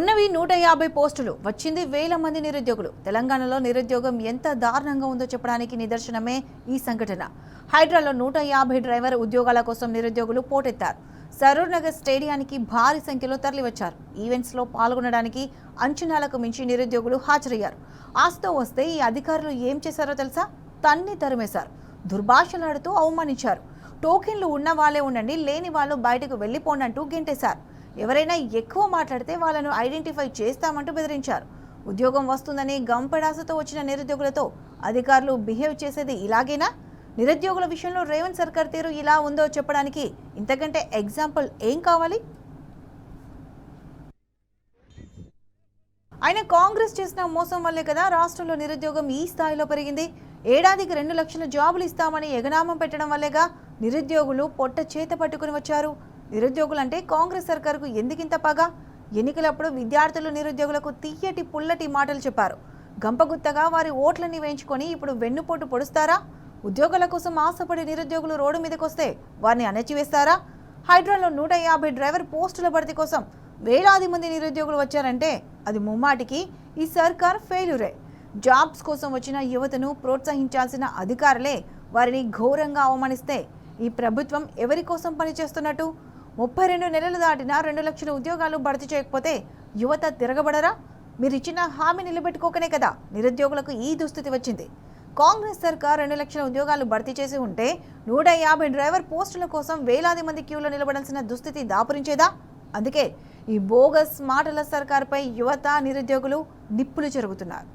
ఉన్నవి 150 పోస్టులు, వచ్చింది వేల మంది నిరుద్యోగులు. తెలంగాణలో నిరుద్యోగం ఎంత దారుణంగా ఉందో చెప్పడానికి నిదర్శనమే ఈ సంఘటన. హైదరాబాద్లో 150 డ్రైవర్ ఉద్యోగాల కోసం నిరుద్యోగులు పోటెత్తారు. సరూర్ నగర్ స్టేడియానికి భారీ సంఖ్యలో తరలివచ్చారు. ఈవెంట్స్లో పాల్గొనడానికి అంచనాలకు మించి నిరుద్యోగులు హాజరయ్యారు. ఆశతో వస్తే ఈ అధికారులు ఏం చేశారో తెలుసా? తన్ని తరిమేశారు. దుర్భాషలాడుతూ అవమానించారు. టోకెన్లు ఉన్న వాళ్ళే ఉండండి, లేని వాళ్ళు బయటకు వెళ్ళిపోండి అంటూ గెంటేశారు. ఎవరైనా ఎక్కువ మాట్లాడితే వాళ్ళను ఐడెంటిఫై చేస్తామంటూ బెదిరించారు. ఉద్యోగం వస్తుందని గంపెడాసతో వచ్చిన నిరుద్యోగులతో అధికారులు బిహేవ్ చేసేది ఇలాగేనా? నిరుద్యోగుల విషయంలో రేవంత్ సర్కార్ తీరు ఇలా ఉందో చెప్పడానికి ఇంతకంటే ఎగ్జాంపుల్ ఏం కావాలి? ఆయన కాంగ్రెస్ చేసిన మోసం వల్లే కదా రాష్ట్రంలో నిరుద్యోగం ఈ స్థాయిలో పెరిగింది. ఏడాదికి 2 లక్షల జాబులు ఇస్తామని ఎగనామం పెట్టడం వల్లేగా నిరుద్యోగులు పొట్ట చేత పట్టుకుని వచ్చారు. నిరుద్యోగులంటే కాంగ్రెస్ సర్కారుకు ఎందుకింత పగ? ఎన్నికలప్పుడు విద్యార్థులు నిరుద్యోగులకు తీయటి పుల్లటి మాటలు చెప్పారు. గంపగుత్తగా వారి ఓట్లని వేయించుకొని ఇప్పుడు వెన్నుపోటు పొడుస్తారా? ఉద్యోగాల కోసం ఆశపడి నిరుద్యోగులు రోడ్డు మీదకొస్తే వారిని అణచివేస్తారా? హైదరాబాద్లో 150 డ్రైవర్ పోస్టుల భర్తీ కోసం వేలాది మంది నిరుద్యోగులు వచ్చారంటే అది ముమ్మాటికి ఈ సర్కార్ ఫెయిల్యూరే. జాబ్స్ కోసం వచ్చిన యువతను ప్రోత్సహించాల్సిన అధికారులే వారిని ఘోరంగా అవమానిస్తే ఈ ప్రభుత్వం ఎవరి కోసం పనిచేస్తున్నట్టు? 32 నెలలు దాటినా 2 లక్షల ఉద్యోగాలు భర్తీ చేయకపోతే యువత తిరగబడరా? మీరు ఇచ్చిన హామీ నిలబెట్టుకోకనే కదా నిరుద్యోగులకు ఈ దుస్థితి వచ్చింది. కాంగ్రెస్ సర్కార్ 2 లక్షల ఉద్యోగాలు భర్తీ చేసి ఉంటే 150 డ్రైవర్ పోస్టుల కోసం వేలాది మంది క్యూలో నిలబడాల్సిన దుస్థితి దాపురించేదా? అందుకే ఈ బోగస్ మాటల సర్కార్పై యువత నిరుద్యోగులు నిప్పులు చెరుగుతున్నారు.